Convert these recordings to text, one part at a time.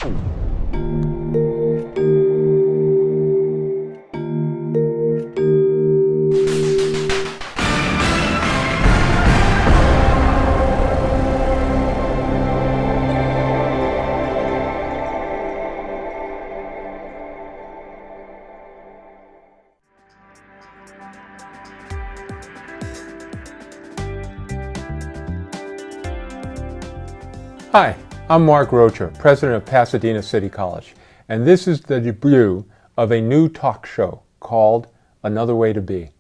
Hi, I'm Mark Rocha, president of Pasadena City College, and this is the debut of a new talk show called Another Way to Be.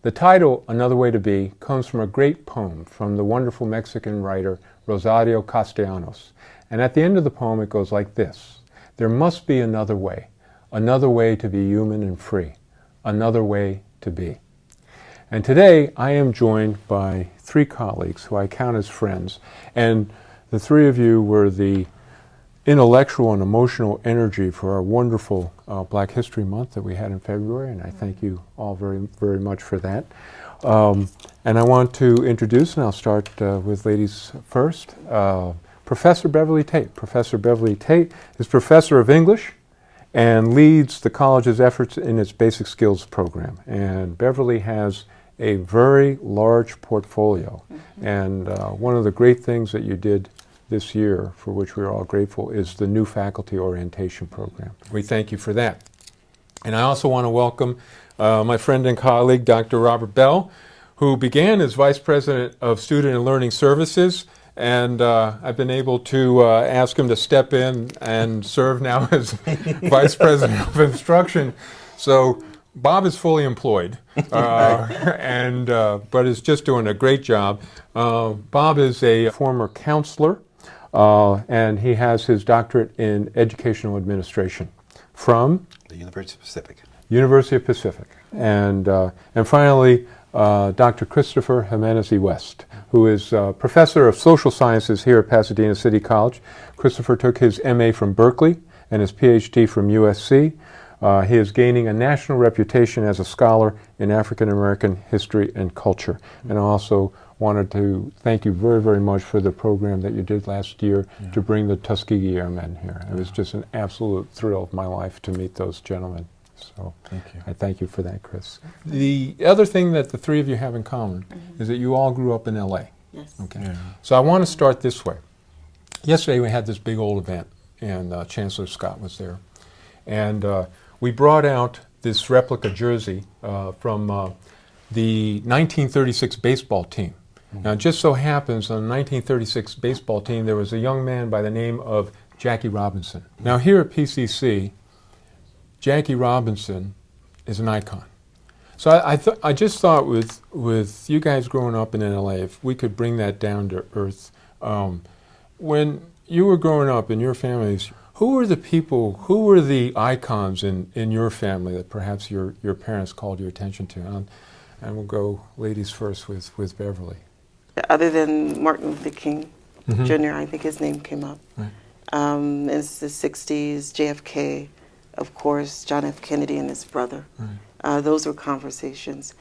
The title, Another Way to Be, comes from a great poem from the wonderful Mexican writer Rosario Castellanos. And at the end of the poem it goes like this: there must be another way to be human and free, another way to be. And today I am joined by three colleagues who I count as friends, and the three of you were the intellectual and emotional energy for our wonderful Black History Month that we had in February, and I thank you all very, very much for that. And I want to introduce, and I'll start with ladies first, Professor Beverly Tate. Professor Beverly Tate is professor of English and leads the college's efforts in its basic skills program. And Beverly has a very large portfolio. And one of the great things that you did this year, for which we're all grateful, is the new faculty orientation program. We thank you for that. And I also want to welcome my friend and colleague, Dr. Robert Bell, who began as Vice President of Student and Learning Services, and I've been able to ask him to step in and serve now as Vice President of Instruction. So Bob is fully employed, but is just doing a great job. Bob is a former counselor, and he has his doctorate in educational administration from the University of Pacific. University of Pacific. And finally, Dr. Christopher Jimenez West, who is professor of social sciences here at Pasadena City College. Christopher took his MA from Berkeley and his PhD from USC. He is gaining a national reputation as a scholar in African American history and culture. And I also wanted to thank you very, very much for the program that you did last year to bring the Tuskegee Airmen here. It was just an absolute thrill of my life to meet those gentlemen. So thank you. I thank you for that, Chris. The other thing that the three of you have in common is that you all grew up in LA. Yes. Okay. Yeah. So I want to start this way. Yesterday we had this big old event, and Chancellor Scott was there. And we brought out this replica jersey from the 1936 baseball team. Now, it just so happens on the 1936 baseball team, there was a young man by the name of Jackie Robinson. Now, here at PCC, Jackie Robinson is an icon. So I just thought with you guys growing up in LA, if we could bring that down to earth. When you were growing up in your families, who were the people, who were the icons in your family that perhaps your parents called your attention to? And we'll go ladies first with Beverly. Other than Martin Luther King Jr., I think his name came up. Right. It's the 60s, JFK, of course, John F. Kennedy and his brother. Right. Those were conversations.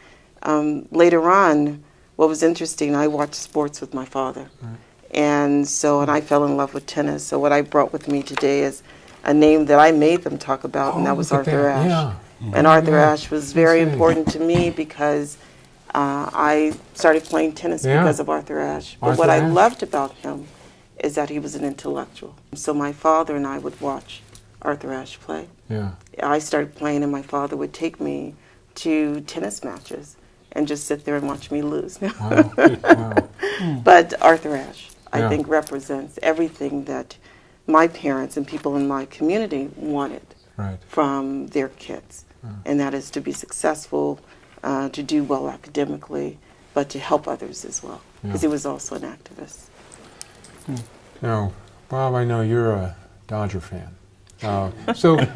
Later on, what was interesting, I watched sports with my father. Right. And I fell in love with tennis. So what I brought with me today is a name that I made them talk about, and that was Arthur Ashe. Yeah. And Arthur Ashe was very important to me because I started playing tennis because of Arthur Ashe. But what I loved about him is that he was an intellectual. So my father and I would watch Arthur Ashe play. Yeah. I started playing, and my father would take me to tennis matches and just sit there and watch me lose. Wow. Wow. But Arthur Ashe, I think, represents everything that my parents and people in my community wanted from their kids. And that is to be successful, to do well academically, but to help others as well, because he was also an activist. Now, Bob, I know you're a Dodger fan. Sorry to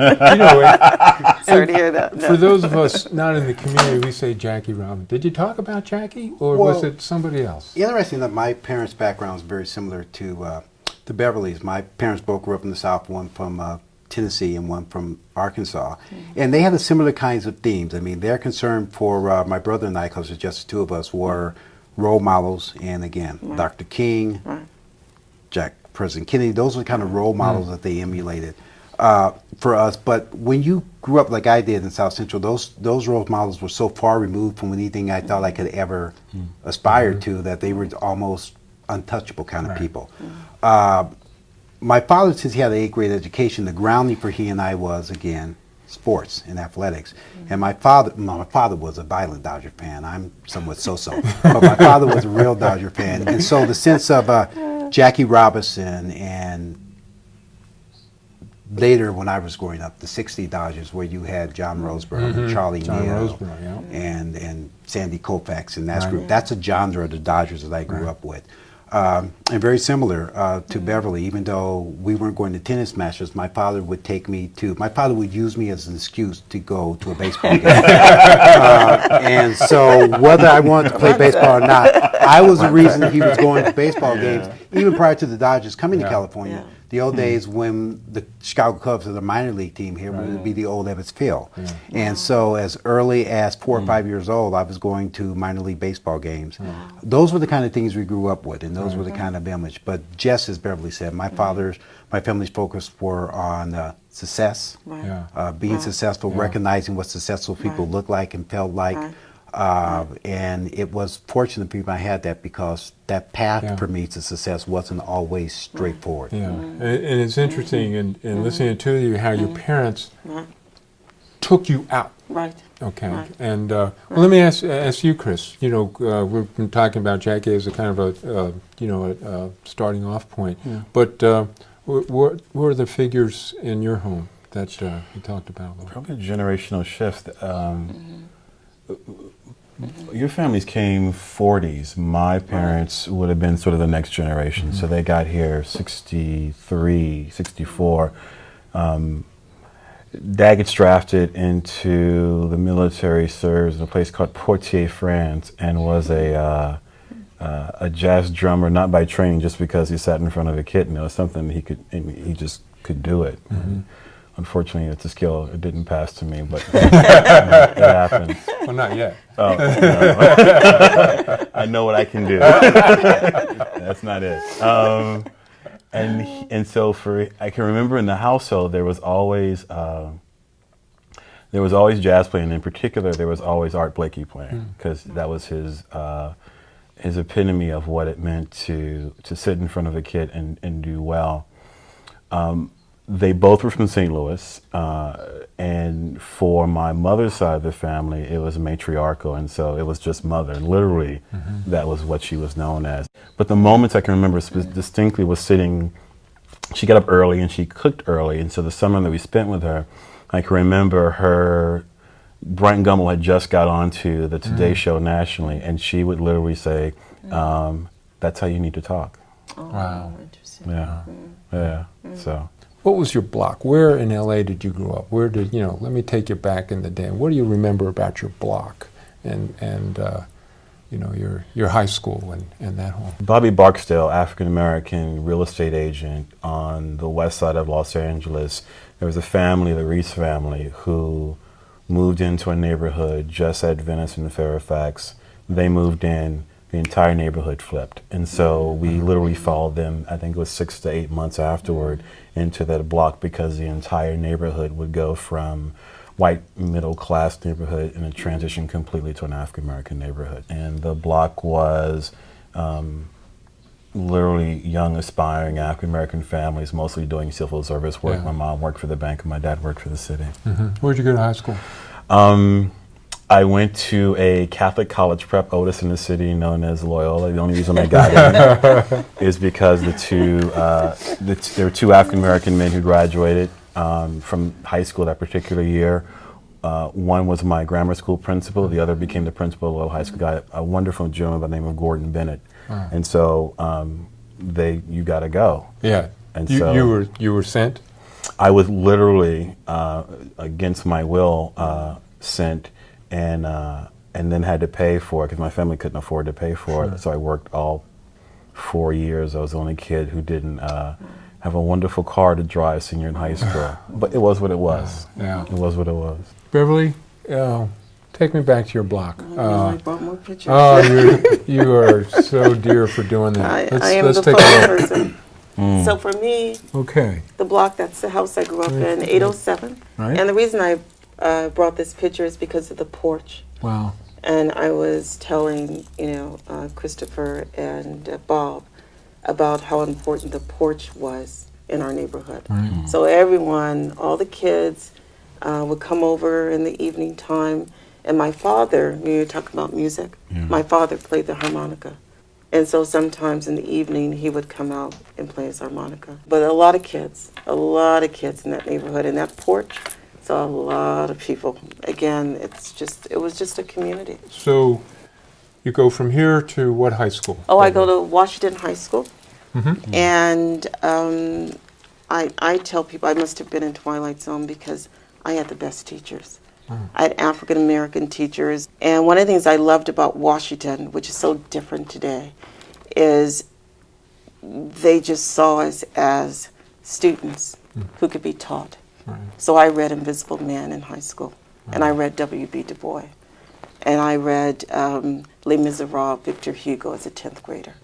hear that. No. For those of us not in the community, we say Jackie Robinson. Did you talk about Jackie, or was it somebody else? Interesting that my parents' background is very similar to Beverly's. My parents both grew up in the South, one from Tennessee and one from Arkansas. And they had similar kinds of themes. I mean, their concern for my brother and I, because it's just the two of us, were role models. And again, Dr. King, President Kennedy. Those were the kind of role models that they emulated for us. But when you grew up like I did in South Central, those role models were so far removed from anything I thought I could ever aspire to that they were almost untouchable kind of people. My father, since he had an 8th grade education, the grounding for he and I was, again, sports and athletics. And my father was a violent Dodger fan. I'm somewhat so-so. But my father was a real Dodger fan. And so the sense of Jackie Robinson, and later when I was growing up, the 60 Dodgers, where you had John Roseboro and Charlie Neal and Sandy Koufax and that group. That's a genre of the Dodgers that I grew up with. And very similar to Beverly, even though we weren't going to tennis matches, my father would use me as an excuse to go to a baseball game. And so whether I wanted to play baseball or not, I was the reason he was going to baseball games, even prior to the Dodgers coming to California. The old days when the Chicago Cubs were the minor league team here, would be the old Ebbets Field. And so as early as 4 or 5 years old, I was going to minor league baseball games. Those were the kind of things we grew up with, and those were the kind of image. But just as Beverly said, my family's focus were on success, being successful, recognizing what successful people looked like and felt like. And it was fortunate people I had that, because that path for me to success wasn't always straightforward. And it's interesting in listening to you how your parents took you out. Okay. And well, let me ask you, Chris. You know, we've been talking about Jackie as a kind of a starting off point. But what were the figures in your home that you talked about? Probably a generational shift. Your families came 40s. My parents would have been sort of the next generation. So they got here 63, 64. Dad gets drafted into the military, serves in a place called Poitiers, France, and was a jazz drummer, not by training, just because he sat in front of a kitten. It was something he just could do it. Unfortunately, it's a skill. It didn't pass to me, but it happens. Well, not yet. Oh, no. I know what I can do. That's not it. And so I can remember in the household there was always jazz playing. In particular, there was always Art Blakey playing, because that was his epitome of what it meant to sit in front of a kid and do well. They both were from St. Louis, and for my mother's side of the family, it was matriarchal, and so it was just mother, and literally that was what she was known as. But the moments I can remember distinctly was sitting, she got up early and she cooked early, and so the summer that we spent with her, I can remember Brian Gumbel had just got onto the Today Show nationally, and she would literally say, that's how you need to talk. Oh, wow. Interesting. Yeah, so. What was your block? Where in LA did you grow up? Where did, let me take you back in the day. What do you remember about your block and your high school and that whole? Bobby Barksdale, African-American real estate agent on the west side of Los Angeles. There was a family, the Reese family, who moved into a neighborhood just at Venice and Fairfax. They moved in. The entire neighborhood flipped. And so we literally followed them, I think it was 6 to 8 months afterward, into that block, because the entire neighborhood would go from white middle class neighborhood and it transitioned completely to an African American neighborhood. And the block was literally young, aspiring African American families, mostly doing civil service work. My mom worked for the bank and my dad worked for the city. Where'd you go to high school? I went to a Catholic college prep, oldest in the city, known as Loyola. The only reason I got in is because there were two African American men who graduated from high school that particular year. One was my grammar school principal. The other became the principal of Loyola High School. Guy, a wonderful gentleman by the name of Gordon Bennett. And so you got to go. Yeah. And you were sent? I was literally against my will sent. And then had to pay for it because my family couldn't afford to pay for it. So I worked all 4 years. I was the only kid who didn't have a wonderful car to drive senior in high school. But it was what it was. It was what it was. Beverly, take me back to your block. I brought more pictures. Oh, you are so dear for doing that. I am the photo person. So for me, Okay. the block, that's the house I grew up in, 807. Right. And the reason I brought this picture is because of the porch. Wow. And I was telling, Christopher and Bob about how important the porch was in our neighborhood. Right. So everyone, all the kids, would come over in the evening time. And my father, you were talking about music, my father played the harmonica. And so sometimes in the evening he would come out and play his harmonica. But a lot of kids in that neighborhood, and that porch, so a lot of people. Again, it was just a community. So you go from here to what high school? Oh, I go to Washington High School. And I tell people I must have been in Twilight Zone because I had the best teachers. I had African American teachers. And one of the things I loved about Washington, which is so different today, is they just saw us as students who could be taught. Right. So I read Invisible Man in high school, and I read W.B. Du Bois, and I read Les Miserables, Victor Hugo as a 10th grader.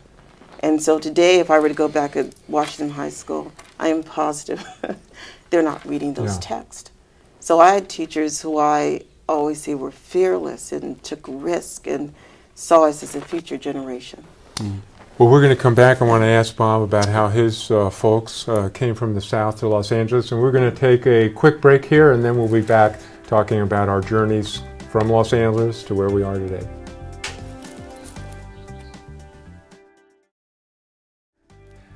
And so today, if I were to go back at Washington High School, I am positive they're not reading those texts. So I had teachers who I always say were fearless and took risk and saw us as a future generation. Well, we're going to come back. I want to ask Bob about how his folks came from the South to Los Angeles, and we're going to take a quick break here, and then we'll be back talking about our journeys from Los Angeles to where we are today.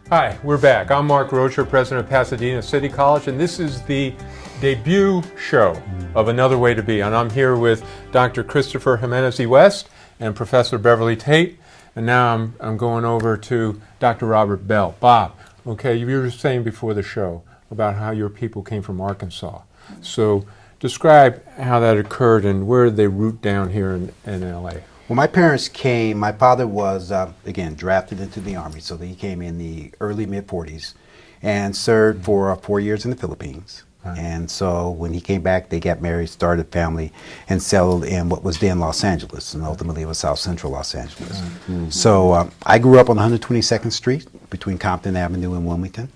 Hi, we're back. I'm Mark Rocher, president of Pasadena City College, and this is the debut show of Another Way to Be. And I'm here with Dr. Christopher Jimenez West and Professor Beverly Tate. And now I'm going over to Dr. Robert Bell. Bob, okay, you were saying before the show about how your people came from Arkansas. So describe how that occurred and where they root down here in L.A. Well, my parents came, my father was, again, drafted into the Army, so he came in the early mid-40s and served for 4 years in the Philippines. Right. And so when he came back, they got married, started a family, and settled in what was then Los Angeles, and ultimately it was South Central Los Angeles. So I grew up on 122nd Street between Compton Avenue and Wilmington,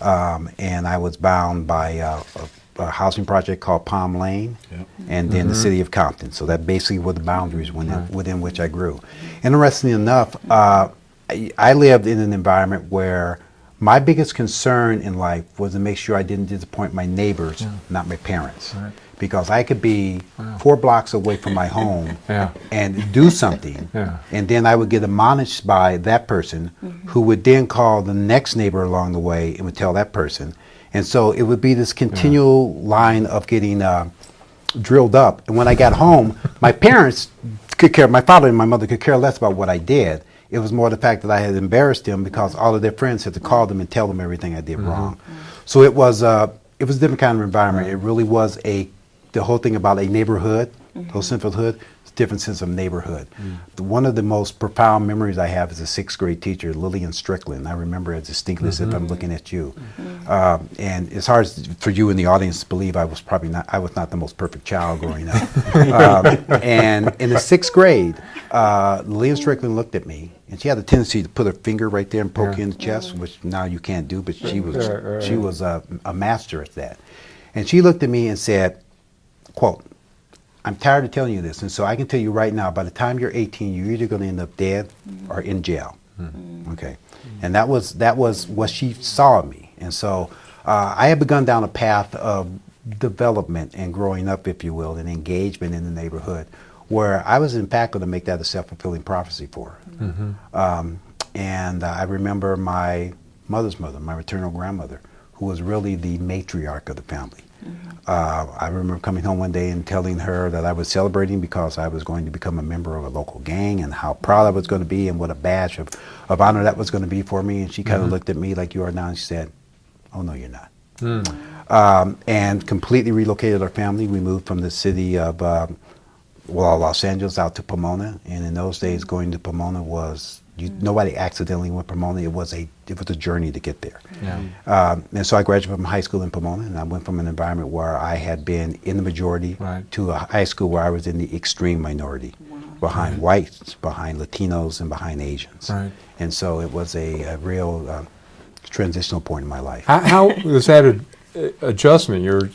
and I was bound by a housing project called Palm Lane, and then the city of Compton. So that basically were the boundaries within which I grew. Interestingly enough, I lived in an environment where my biggest concern in life was to make sure I didn't disappoint my neighbors, not my parents. Right. Because I could be 4 blocks away from my home and do something, and then I would get admonished by that person who would then call the next neighbor along the way and would tell that person. And so it would be this continual line of getting drilled up. And when I got home, my parents could care, my father and my mother could care less about what I did. It was more the fact that I had embarrassed them because all of their friends had to call them and tell them everything I did wrong. So it was a different kind of environment. It really was the whole thing about a neighborhood, Los Central Hood, different sense of neighborhood. One of the most profound memories I have is a 6th grade teacher, Lillian Strickland. I remember it distinctly as if I'm looking at you. And it's hard for you in the audience to believe I was not the most perfect child growing up. And in the 6th grade, Lillian Strickland looked at me, and she had a tendency to put her finger right there and poke you in the chest, which now you can't do, but she was a master at that. And she looked at me and said, quote, "I'm tired of telling you this, and so I can tell you right now, by the time you're 18, you're either going to end up dead or in jail." Okay, and that was what she saw in me. And so I had begun down a path of development and growing up, if you will, and engagement in the neighborhood, where I was in fact going to make that a self-fulfilling prophecy for her. And I remember my mother's mother, my maternal grandmother, who was really the matriarch of the family. I remember coming home one day and telling her that I was celebrating because I was going to become a member of a local gang and how proud I was going to be and what a badge of honor that was going to be for me. And she kind of looked at me like you are now and she said, "Oh, no, you're not." And completely relocated our family. We moved from the city of Los Angeles out to Pomona. And in those days, going to Pomona was, nobody accidentally went to Pomona. It was a journey to get there. And so I graduated from high school in Pomona, and I went from an environment where I had been in the majority to a high school where I was in the extreme minority, behind whites, behind Latinos, and behind Asians. And so it was a real transitional point in my life. How was that adjustment? You're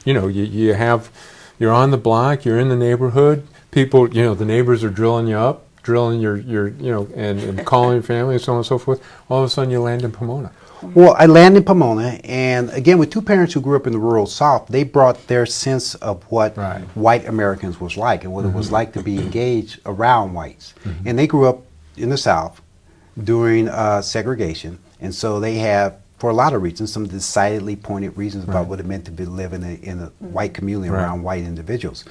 on the block, you're in the neighborhood. People, the neighbors are drilling you up, drilling your and calling your family and so on and so forth. All of a sudden, you land in Pomona. Well, I landed in Pomona, and again, with two parents who grew up in the rural South, they brought their sense of what white Americans was like and what it was like to be engaged around whites. And they grew up in the South during segregation, and so they have, for a lot of reasons, some decidedly pointed reasons about what it meant to live in a white community around white individuals,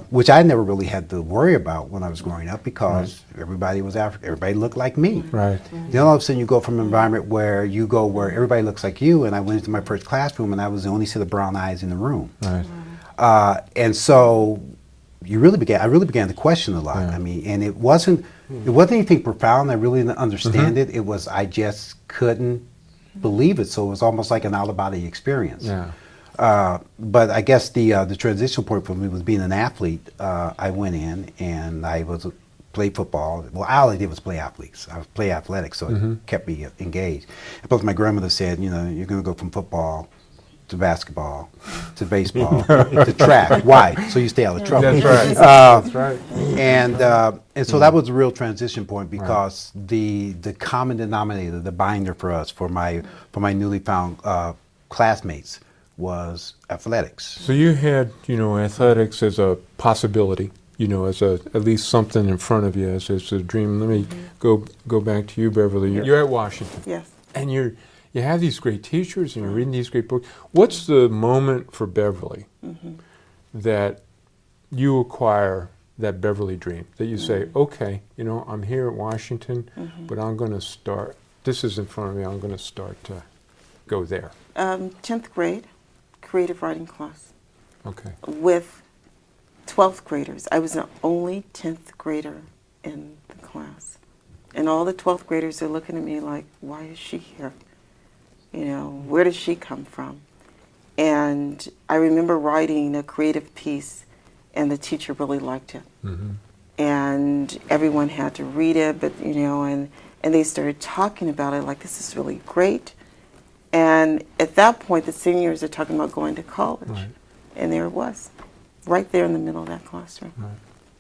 which I never really had to worry about when I was growing up because everybody was African, everybody looked like me. Right. Then all of a sudden you go from an environment where everybody looks like you, and I went into my first classroom and I was the only set of brown eyes in the room. Right. And so I really began to question a lot. I mean, and it wasn't anything profound. I really didn't understand it. It was, I just couldn't believe it. So it was almost like an out-of-body experience. Yeah. But I guess the transition point for me was being an athlete. I went in and I played football. Well, all I did was play athletics, so it kept me engaged. And plus, my grandmother said, you're going to go from football to basketball to baseball to track. Why? So you stay out of trouble. That's right. That's right. And so that was a real transition point because the common denominator, the binder for us, for my newly found classmates, was athletics. So you had, athletics as a possibility, as at least something in front of you as a dream. Let me go back to you, Beverly. You're at Washington. Yes. And you have these great teachers and you're reading these great books. What's the moment for Beverly that you acquire that Beverly dream, that you say, okay, I'm here at Washington, but I'm going to start, this is in front of me, I'm going to start to go there? 10th grade, creative writing class. Okay. With 12th graders. I was the only 10th grader in the class. And all the 12th graders are looking at me like, why is she here? Where does she come from? And I remember writing a creative piece, and the teacher really liked it. And everyone had to read it, but, and they started talking about it like, this is really great. And at that point, the seniors are talking about going to college. Right. And there it was, right there in the middle of that classroom. Right.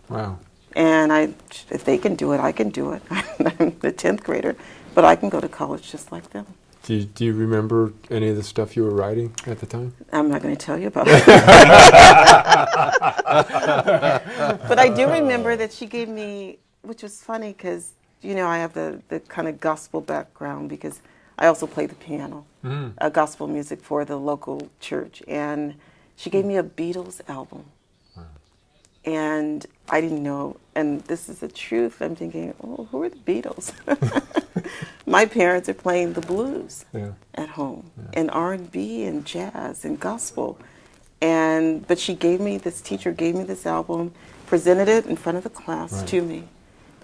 Wow. And if they can do it, I can do it. I'm the 10th grader, but I can go to college just like them. Do you remember any of the stuff you were writing at the time? I'm not going to tell you about it. But I do remember that she gave me, which was funny because, I have the kind of gospel background because I also play the piano, gospel music for the local church. And she gave me a Beatles album. Wow. And I didn't know, and this is the truth, I'm thinking, oh, who are the Beatles? My parents are playing the blues at home, and R&B and jazz and gospel. But this teacher gave me this album, presented it in front of the class to me.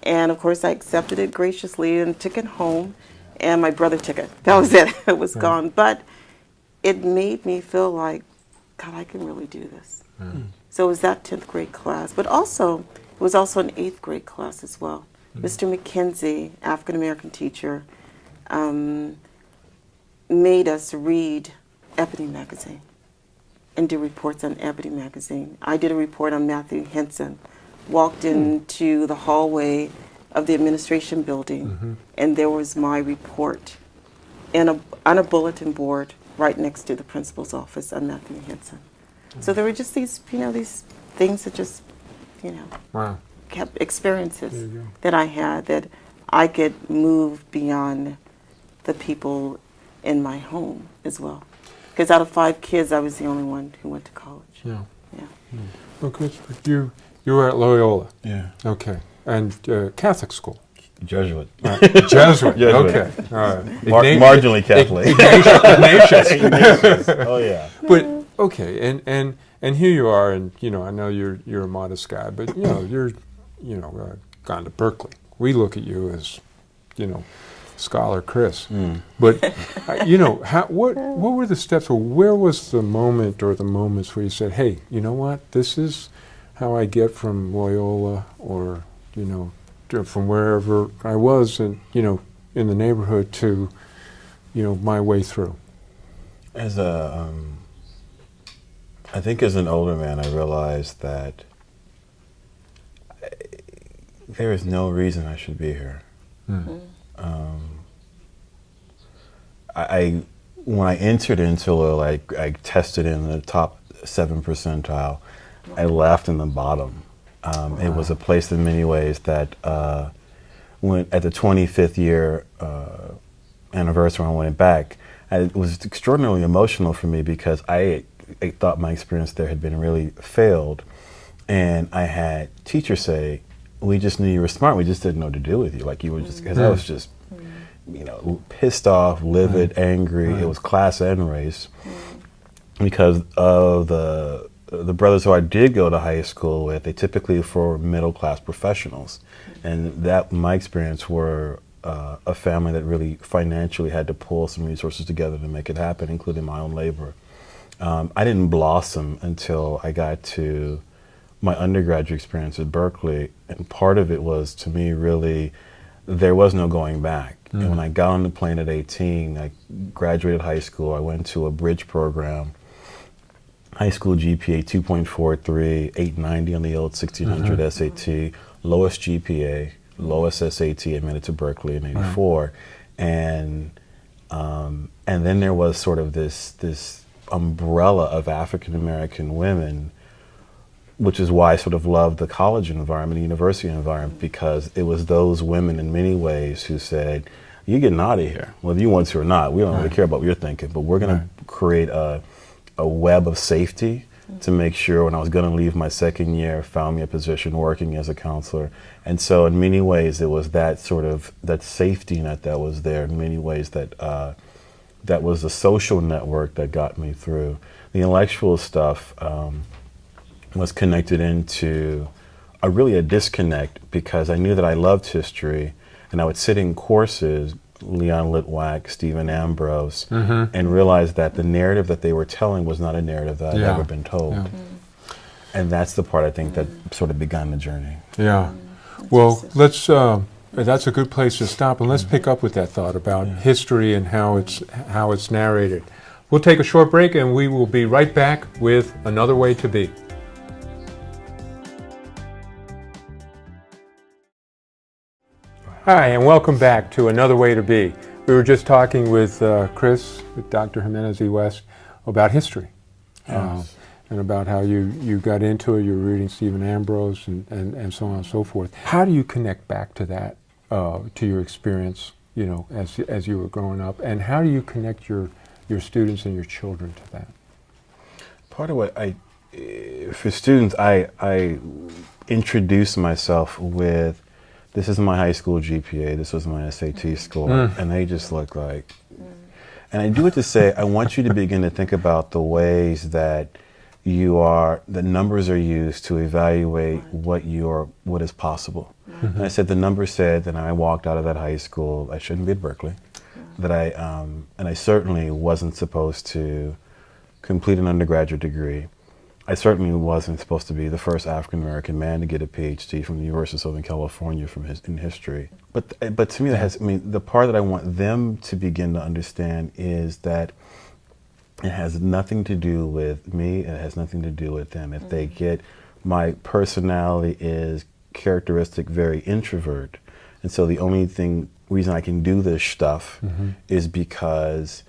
And of course I accepted it graciously and took it home, and my brother took it. That was it, it was gone. But it made me feel like, God, I can really do this. So it was that 10th grade class, but also, it was also an 8th grade class as well. Mr. McKenzie, African-American teacher, made us read Ebony magazine and do reports on Ebony magazine. I did a report on Matthew Henson, walked into the hallway of the administration building, and there was my report on a bulletin board right next to the principal's office on Matthew Henson. So there were just these, these things that just, wow. kept experiences that I had that I could move beyond the people in my home as well. Because out of 5 kids, I was the only one who went to college. Yeah. Okay, so you were at Loyola. Yeah. Okay, and Catholic school. Jesuit. Jesuit. Okay. All right. Marginally Catholic. Ignatius. Oh yeah. But okay, and here you are, and I know you're a modest guy, but you're gone to Berkeley. We look at you as Scholar Chris. But what were the steps, or where was the moment or the moments where you said, hey, you know what, this is how I get from Loyola or from wherever I was in the neighborhood to my way through? As I think as an older man, I realized that there is no reason I should be here. When I entered into I tested in the top 7 percentile. I left in the bottom. It was a place in many ways that when at the 25th year anniversary when I went back, it was extraordinarily emotional for me because I thought my experience there had been really failed, and I had teachers say, "We just knew you were smart. We just didn't know what to do with you. Like you were just," because I was just, pissed off, livid, angry. It was class and race because of the brothers who I did go to high school with. They typically were middle class professionals, and that my experience were a family that really financially had to pull some resources together to make it happen, including my own labor. I didn't blossom until I got to my undergraduate experience at Berkeley, and part of it was, to me, really, there was no going back. And when I got on the plane at 18, I graduated high school, I went to a bridge program, high school GPA 2.43, 890 on the old 1600 SAT, lowest GPA, lowest SAT, admitted to Berkeley in '84. And then there was sort of this umbrella of African American women, which is why I sort of loved the college environment, the university environment, because it was those women in many ways who said, "You're getting out of here, whether you want to or not. We don't really care about what you're thinking, but we're going to create a web of safety to make sure when I was going to leave my second year, found me a position working as a counselor." And so in many ways, it was that sort of, that safety net that was there in many ways that was the social network that got me through. The intellectual stuff was connected into a disconnect because I knew that I loved history, and I would sit in courses, Leon Litwack, Stephen Ambrose, and realize that the narrative that they were telling was not a narrative that I'd ever been told. And that's the part I think that sort of began the journey. Yeah. Well, let's. That's a good place to stop, and let's pick up with that thought about history and how it's narrated. We'll take a short break, and we will be right back with Another Way to Be. Hi, and welcome back to Another Way to Be. We were just talking with Chris, with Dr. Jimenez E. West, about history. And about how you got into it. You were reading Stephen Ambrose and so on and so forth. How do you connect back to that, to your experience, as you were growing up? And how do you connect your students and your children to that? Part of what for students, I introduce myself with, this is my high school GPA, this was my SAT score, and they just look like, and I do it to say, I want you to begin to think about the ways that the numbers are used to evaluate what is possible. And I said, the numbers said that I walked out of that high school, I shouldn't be at Berkeley, that and I certainly wasn't supposed to complete an undergraduate degree. I certainly wasn't supposed to be the first African American man to get a PhD from the University of Southern California in history. But to me, the part that I want them to begin to understand is that it has nothing to do with me, it has nothing to do with them. If they get, my personality is characteristic very introvert, and so the only reason I can do this stuff is because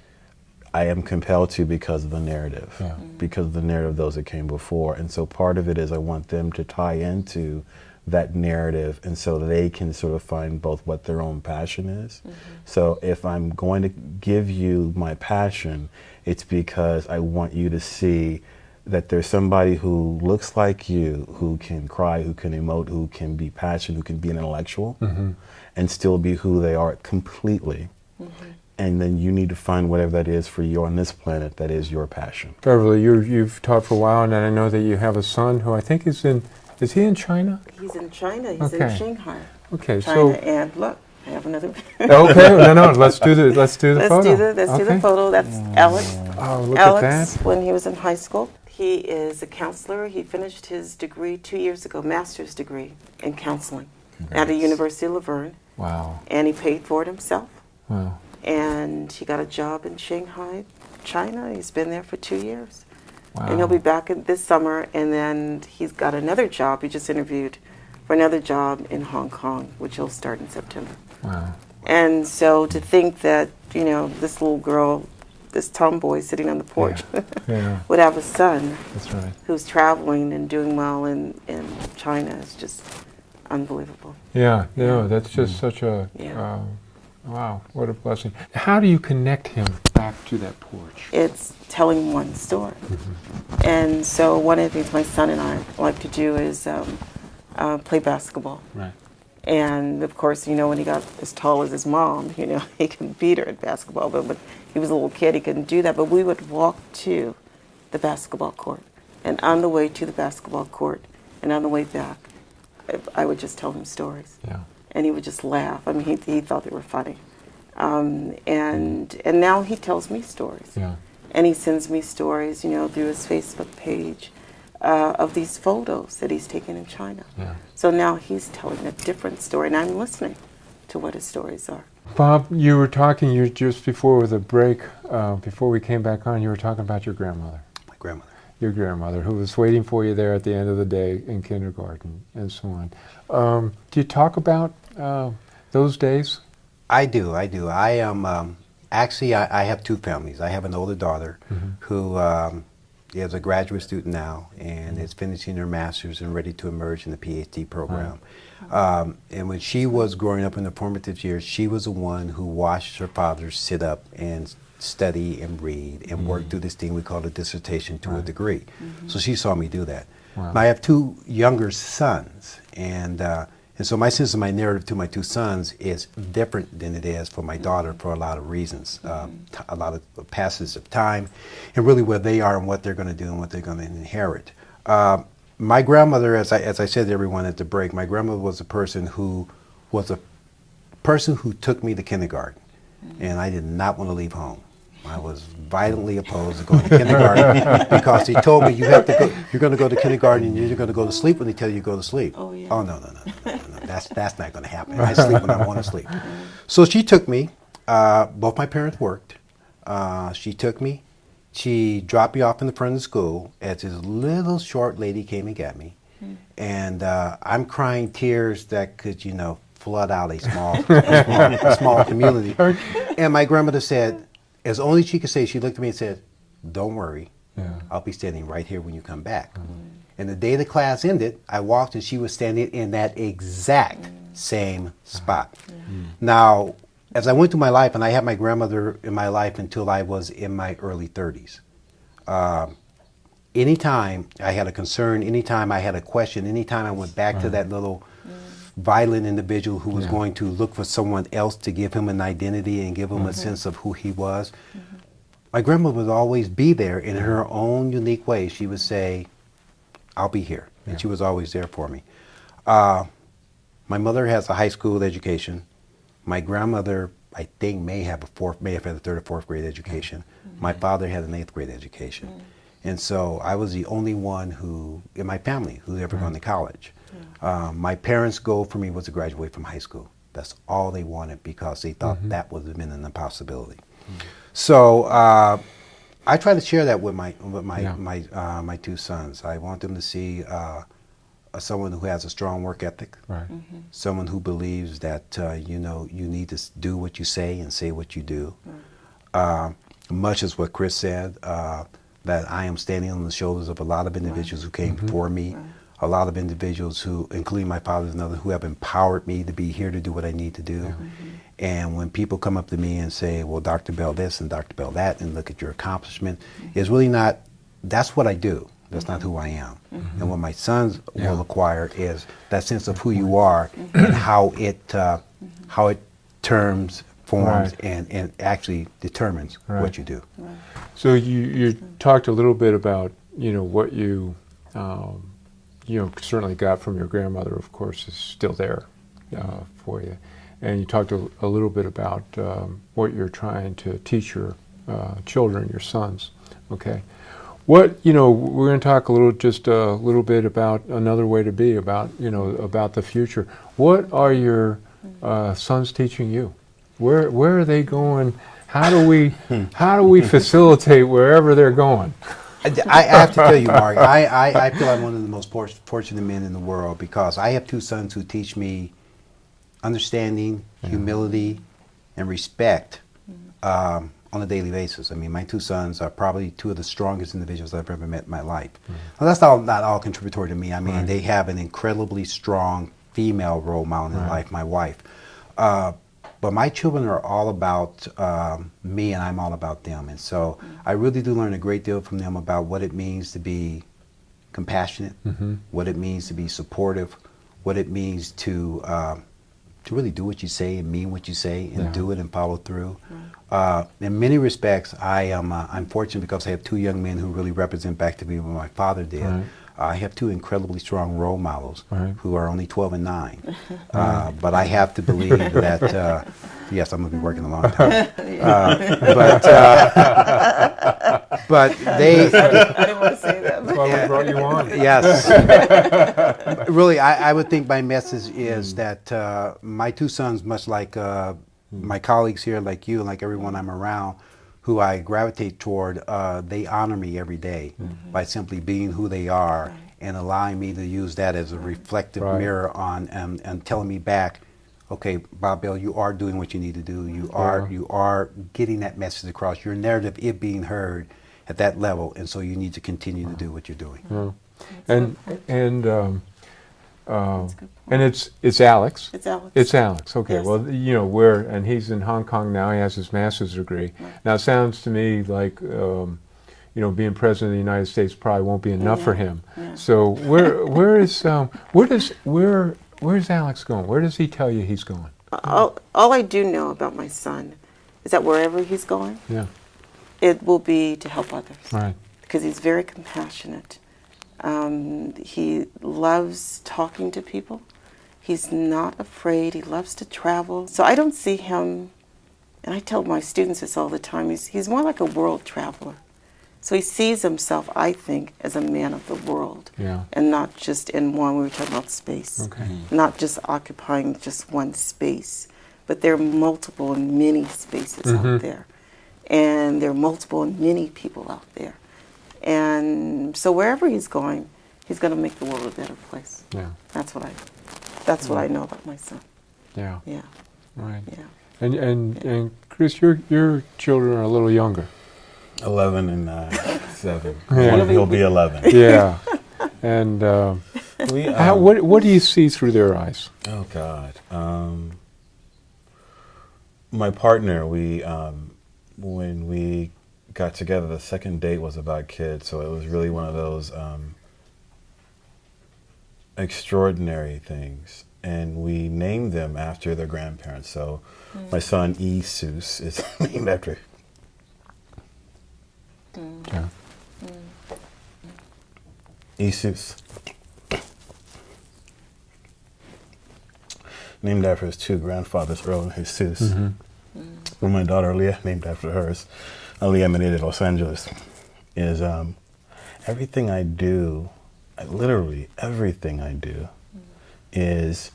I am compelled to, because of the narrative, because of the narrative of those that came before. And so part of it is I want them to tie into that narrative, and so they can sort of find both what their own passion is. So if I'm going to give you my passion, it's because I want you to see that there's somebody who looks like you, who can cry, who can emote, who can be passionate, who can be an intellectual, and still be who they are completely. And then you need to find whatever that is for you on this planet that is your passion. Beverly, you've taught for a while, and I know that you have a son who I think is he in China? He's in China. He's in Shanghai. Okay, China, and look, I have another. Okay, no, let's do the photo. Let's do the photo. That's Alex. Oh, look Alex, at that. when he was in high school. He is a counselor. He finished his degree 2 years ago, master's degree in counseling at the University of Laverne. Wow. And he paid for it himself. Wow. and he got a job in Shanghai, China. He's been there for 2 years. Wow. And he'll be back this summer, and then he's got another job. He just interviewed for another job in Hong Kong, which he'll start in September. Wow. And so to think that, you know, this little girl, this tomboy sitting on the porch Yeah. would have a son That's right. who's traveling and doing well in China is just unbelievable. Yeah, no, that's just such a, Yeah. wow, what a blessing. How do you connect him back to that porch? It's telling one story. And so one of the things my son and I like to do is play basketball. Right. And of course, you know, when he got as tall as his mom, you know, he could beat her at basketball. But when he was a little kid, he couldn't do that. But we would walk to the basketball court. And on the way to the basketball court and on the way back, I would just tell him stories. Yeah. And he would just laugh. I mean, he thought they were funny. And now he tells me stories. Yeah. And he sends me stories, you know, through his Facebook page of these photos that he's taken in China. Yeah. So now he's telling a different story, and I'm listening to what his stories are. Bob, you were talking, you just before with a break, before we came back on, you were talking about your grandmother. My grandmother. Your grandmother, who was waiting for you there at the end of the day in kindergarten and so on. Do you talk about those days? I do. I am, actually, I have two families. I have an older daughter who is a graduate student now and is finishing her master's and ready to emerge in the PhD program. And when she was growing up in the formative years, she was the one who watched her father sit up and study and read and work through this thing we call a dissertation to a degree. So she saw me do that. Wow. Now, I have two younger sons, and so my sense of my narrative to my two sons is different than it is for my daughter for a lot of reasons. A lot of passes of time, and really where they are and what they're going to do and what they're going to inherit. My grandmother, as I said to everyone at the break, my grandmother was a person who took me to kindergarten, and I did not want to leave home. I was violently opposed to going to kindergarten because he told me you're going to go to kindergarten and you're going to go to sleep when they tell you to go to sleep. Oh, yeah. Oh, no. That's not going to happen. I sleep when I want to sleep. So she took me. Both my parents worked. She took me. She dropped me off in the front of the school as this little short lady came and got me. And I'm crying tears that could, flood out a small community. And my grandmother said, as only she could say, she looked at me and said, "Don't worry, I'll be standing right here when you come back." And the day the class ended, I walked and she was standing in that exact same spot. Now, as I went through my life, and I had my grandmother in my life until I was in my early 30s, anytime I had a concern, anytime I had a question, anytime I went back to that little violent individual who was going to look for someone else to give him an identity and give him a sense of who he was, my grandmother would always be there in her own unique way. She would say, "I'll be here." And she was always there for me. My mother has a high school education. My grandmother, I think, may have had a third or fourth grade education. My father had an 8th grade education. And so I was the only one in my family who's ever gone to college. My parents' goal for me was to graduate from high school. That's all they wanted because they thought that would have been an impossibility. So I try to share that with my two sons. I want them to see someone who has a strong work ethic, someone who believes that you need to do what you say and say what you do. Much as what Chris said, that I am standing on the shoulders of a lot of individuals who came before me. A lot of individuals who, including my father and others, who have empowered me to be here to do what I need to do. And when people come up to me and say, "Well, Dr. Bell this and Dr. Bell that, and look at your accomplishment," it's really not, that's what I do. That's not who I am. And what my sons will acquire is that sense of who you are and how it forms and actually determines what you do. So you talked a little bit about, what you certainly got from your grandmother, of course, is still there for you. And you talked a little bit about what you're trying to teach your children, your sons. Okay. What, we're going to talk a little bit about another way to be, about the future. What are your sons teaching you? Where are they going? How do we facilitate wherever they're going? I have to tell you, Mark, I feel I'm one of the most fortunate men in the world because I have two sons who teach me understanding, humility, and respect on a daily basis. I mean, my two sons are probably two of the strongest individuals I've ever met in my life. Well, that's not all contributory to me. I mean, they have an incredibly strong female role model in life, my wife. But my children are all about me, and I'm all about them. And so I really do learn a great deal from them about what it means to be compassionate, what it means to be supportive, what it means to really do what you say and mean what you say and do it and follow through. In many respects, I'm fortunate because I have two young men who really represent back to me what my father did. I have two incredibly strong role models who are only 12 and 9. But I have to believe that, yes, I'm going to be working a long time. But they... I didn't want to say that. That's why we brought you on. Yes. Really, I would think my message is that my two sons, much like my colleagues here, like you, and like everyone I'm around, who I gravitate toward, they honor me every day by simply being who they are and allowing me to use that as a reflective mirror on and telling me back, okay, Bob Bell, you are doing what you need to do. You are getting that message across. Your narrative is being heard at that level, and so you need to continue to do what you're doing. And it's Alex. It's Alex. It's Alex. Okay. Yes. Well, and he's in Hong Kong now. He has his master's degree. Now, it sounds to me like being president of the United States probably won't be enough for him. So where's Alex going? Where does he tell you he's going? All I do know about my son is that wherever he's going, it will be to help others. Right. Because he's very compassionate. He loves talking to people. He's not afraid. He loves to travel. So I don't see him, and I tell my students this all the time, he's more like a world traveler. So he sees himself, I think, as a man of the world. And not just in one. We were talking about space. Not just occupying just one space, but there are multiple and many spaces out there. And there are multiple and many people out there. And so wherever he's going to make the world a better place. That's what I know about my son. Right. And Chris, your children are a little younger. 11 and 7. He'll be 11. Yeah. And what do you see through their eyes? Oh God. My partner, when we got together, the second date was about kids, so it was really one of those extraordinary things. And we named them after their grandparents. So my son Jesus is named after Jesus. Named after his two grandfathers, Earl and Jesus. And my daughter Leah, named after hers. Leah Menede, Los Angeles. Is everything I do, literally everything I do, is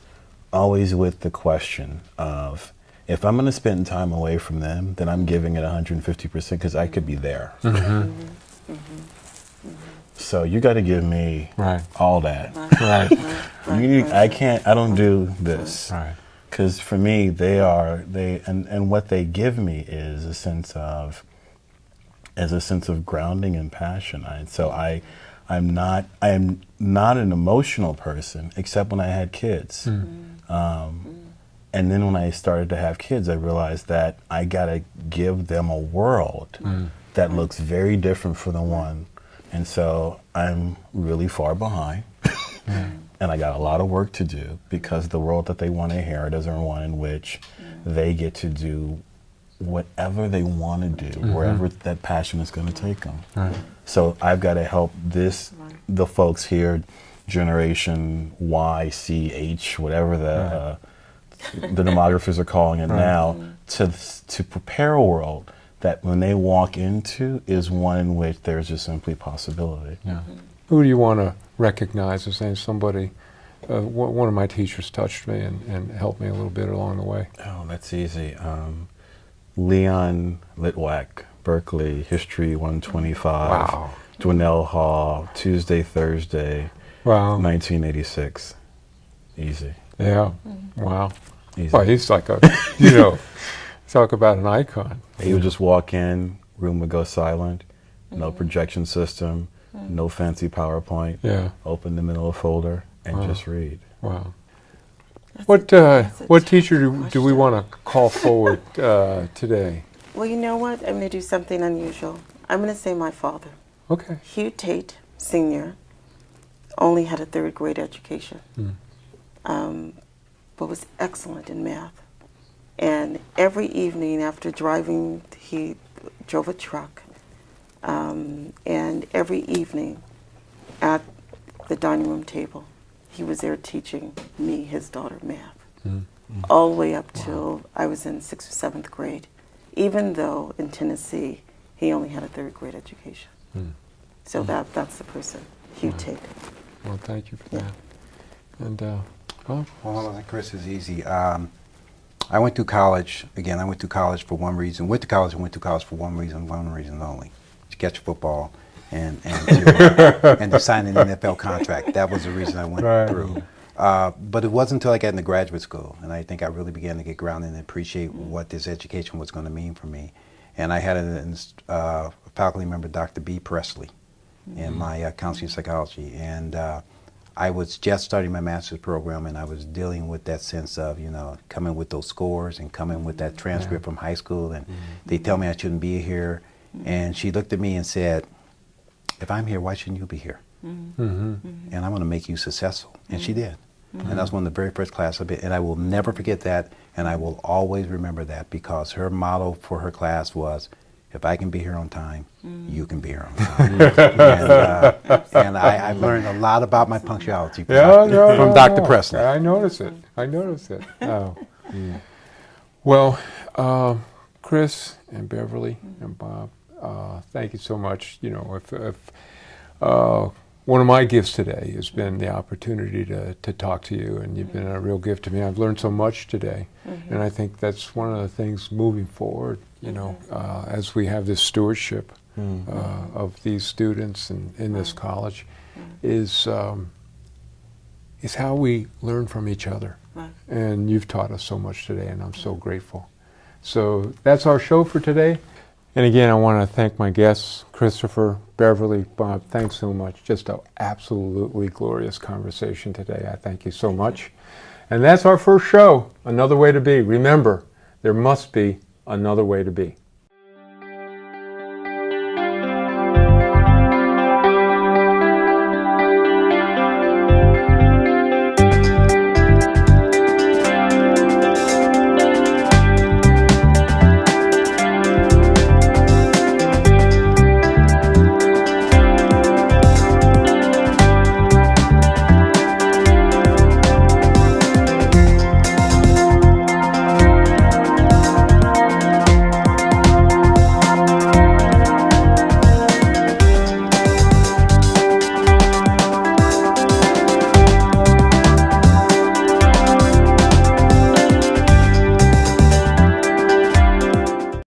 always with the question of, if I'm going to spend time away from them, then I'm giving it 150% because I could be there. So you got to give me all that. I don't do this. Because for me, and what they give me is a sense of grounding and passion. I am not an emotional person except when I had kids. And then when I started to have kids, I realized that I gotta give them a world that looks very different from the one. And so I'm really far behind. And I got a lot of work to do because the world that they want to inherit is one in which they get to do whatever they want to do, wherever that passion is going to take them. So I've got to help the folks here, generation Y, C, H, whatever the demographers are calling it now, to prepare a world that when they walk into is one in which there's just simply possibility. Who do you want to recognize as saying somebody one of my teachers touched me and helped me a little bit along the way. Oh, that's easy. Leon Litwack, Berkeley, History 125. Wow. Dwinell Hall, Tuesday, Thursday, Wow. 1986. Easy. Yeah. Wow. Easy. Well, he's like a, talk about an icon. He would just walk in, room would go silent, no projection system, no fancy PowerPoint. Yeah. Open the middle of folder and just read. Wow. That's a What teacher tough do we question. want to call forward today? Well, you know what? I'm going to do something unusual. I'm going to say my father. Okay. Hugh Tate, Sr., only had a third grade education, but was excellent in math. And every evening after driving, he drove a truck. And every evening at the dining room table, he was there teaching me, his daughter, math, all the way up till I was in 6th or 7th grade, even though in Tennessee he only had a third grade education. So that's the person, Hugh Tate. Well, thank you for Yeah. that. And, well, Well, Chris is easy. I went to college. Again, I went to college for one reason. Went to college for one reason only: to catch football and to sign an NFL contract. That was the reason I went Right. through. But it wasn't until I got into graduate school, and I think I really began to get grounded and appreciate what this education was going to mean for me. And I had a faculty member, Dr. B. Presley, in my counseling psychology, and I was just starting my master's program, and I was dealing with that sense of, coming with those scores and coming with that transcript from high school, and they tell me I shouldn't be here. And she looked at me and said, if I'm here, why shouldn't you be here? And I'm going to make you successful. And she did. And that's one of the very first class of it. And I will never forget that, and I will always remember that, because her motto for her class was, if I can be here on time, you can be here on time. And I learned a lot about my punctuality from Dr. Presley. I notice it. Oh. Well, Chris and Beverly and Bob, thank you so much. If one of my gifts today has been the opportunity to talk to you, and you've been a real gift to me. I've learned so much today, and I think that's one of the things moving forward, as we have this stewardship of these students and in this college, is how we learn from each other. Right. And you've taught us so much today, and I'm so grateful. So that's our show for today. And again, I want to thank my guests, Christopher, Beverly, Bob. Thanks so much. Just an absolutely glorious conversation today. I thank you so much. And that's our first show, Another Way to Be. Remember, there must be another way to be.